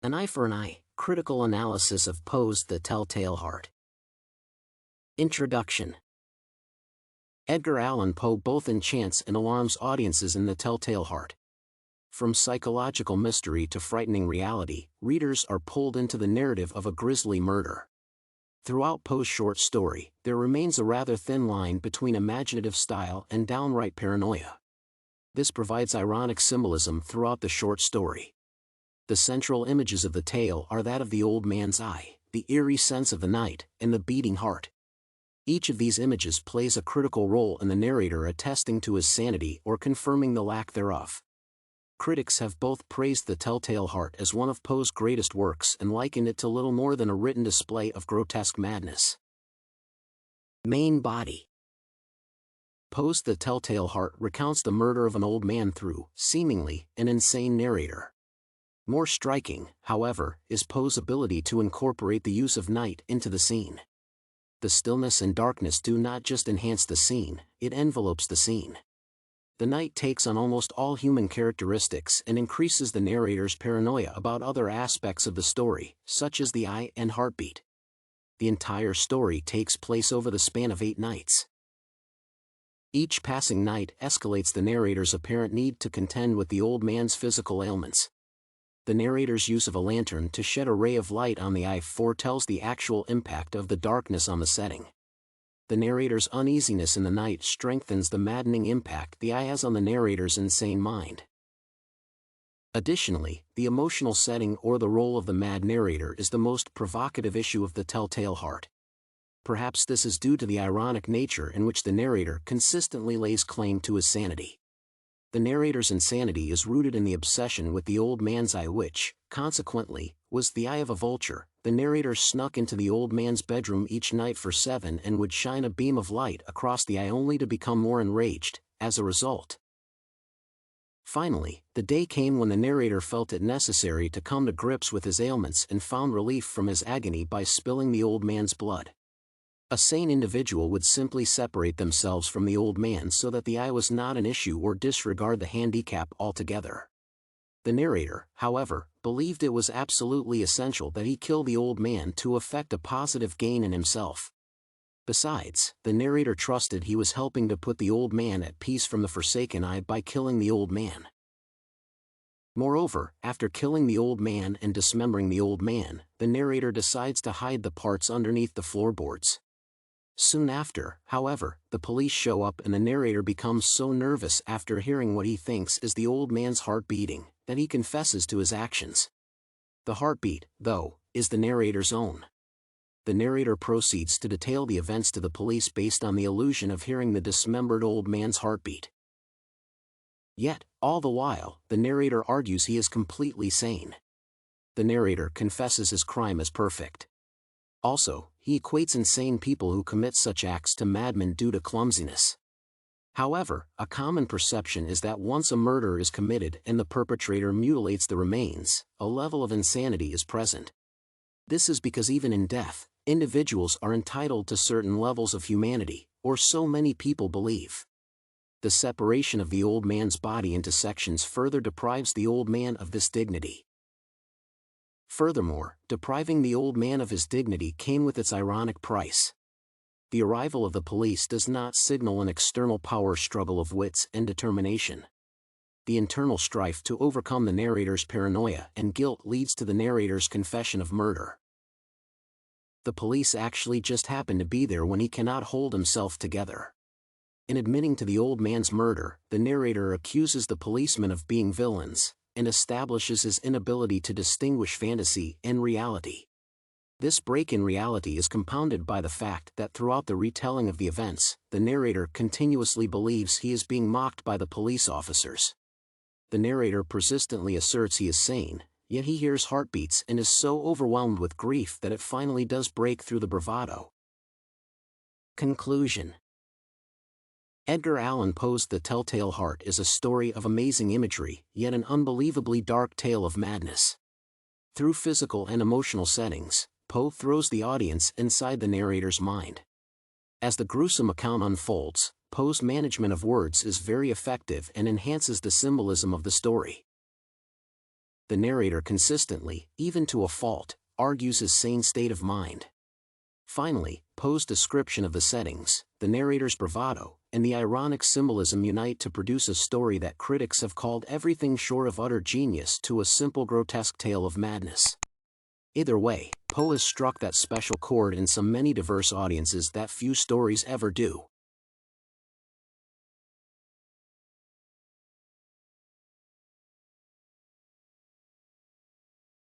An eye for an eye, critical analysis of Poe's The Telltale Heart. Introduction. Edgar Allan Poe both enchants and alarms audiences in The Telltale Heart. From psychological mystery to frightening reality, readers are pulled into the narrative of a grisly murder. Throughout Poe's short story, there remains a rather thin line between imaginative style and downright paranoia. This provides ironic symbolism throughout the short story. The central images of the tale are that of the old man's eye, the eerie sense of the night, and the beating heart. Each of these images plays a critical role in the narrator attesting to his sanity or confirming the lack thereof. Critics have both praised The Telltale Heart as one of Poe's greatest works and likened it to little more than a written display of grotesque madness. Main body. Poe's The Telltale Heart recounts the murder of an old man through, seemingly, an insane narrator. More striking, however, is Poe's ability to incorporate the use of night into the scene. The stillness and darkness do not just enhance the scene, it envelopes the scene. The night takes on almost all human characteristics and increases the narrator's paranoia about other aspects of the story, such as the eye and heartbeat. The entire story takes place over the span of 8 nights. Each passing night escalates the narrator's apparent need to contend with the old man's physical ailments. The narrator's use of a lantern to shed a ray of light on the eye foretells the actual impact of the darkness on the setting. The narrator's uneasiness in the night strengthens the maddening impact the eye has on the narrator's insane mind. Additionally, the emotional setting or the role of the mad narrator is the most provocative issue of The Telltale Heart. Perhaps this is due to the ironic nature in which the narrator consistently lays claim to his sanity. The narrator's insanity is rooted in the obsession with the old man's eye which, consequently, was the eye of a vulture. The narrator snuck into the old man's bedroom each night for 7 and would shine a beam of light across the eye only to become more enraged, as a result. Finally, the day came when the narrator felt it necessary to come to grips with his ailments and found relief from his agony by spilling the old man's blood. A sane individual would simply separate themselves from the old man so that the eye was not an issue or disregard the handicap altogether. The narrator, however, believed it was absolutely essential that he kill the old man to effect a positive gain in himself. Besides, the narrator trusted he was helping to put the old man at peace from the forsaken eye by killing the old man. Moreover, after killing the old man and dismembering the old man, the narrator decides to hide the parts underneath the floorboards. Soon after, however, the police show up and the narrator becomes so nervous after hearing what he thinks is the old man's heart beating, that he confesses to his actions. The heartbeat, though, is the narrator's own. The narrator proceeds to detail the events to the police based on the illusion of hearing the dismembered old man's heartbeat. Yet, all the while, the narrator argues he is completely sane. The narrator confesses his crime as perfect. Also, he equates insane people who commit such acts to madmen due to clumsiness. However, a common perception is that once a murder is committed and the perpetrator mutilates the remains, a level of insanity is present. This is because even in death, individuals are entitled to certain levels of humanity, or so many people believe. The separation of the old man's body into sections further deprives the old man of this dignity. Furthermore, depriving the old man of his dignity came with its ironic price. The arrival of the police does not signal an external power struggle of wits and determination. The internal strife to overcome the narrator's paranoia and guilt leads to the narrator's confession of murder. The police actually just happen to be there when he cannot hold himself together. In admitting to the old man's murder, the narrator accuses the policemen of being villains, and establishes his inability to distinguish fantasy and reality. This break in reality is compounded by the fact that throughout the retelling of the events, the narrator continuously believes he is being mocked by the police officers. The narrator persistently asserts he is sane, yet he hears heartbeats and is so overwhelmed with grief that it finally does break through the bravado. Conclusion. Edgar Allan Poe's The Telltale Heart is a story of amazing imagery, yet an unbelievably dark tale of madness. Through physical and emotional settings, Poe throws the audience inside the narrator's mind. As the gruesome account unfolds, Poe's management of words is very effective and enhances the symbolism of the story. the narrator consistently, even to a fault, argues his sane state of mind. Finally, Poe's description of the settings, the narrator's bravado, and the ironic symbolism unite to produce a story that critics have called everything short of utter genius to a simple grotesque tale of madness. Either way, Poe has struck that special chord in so many diverse audiences that few stories ever do.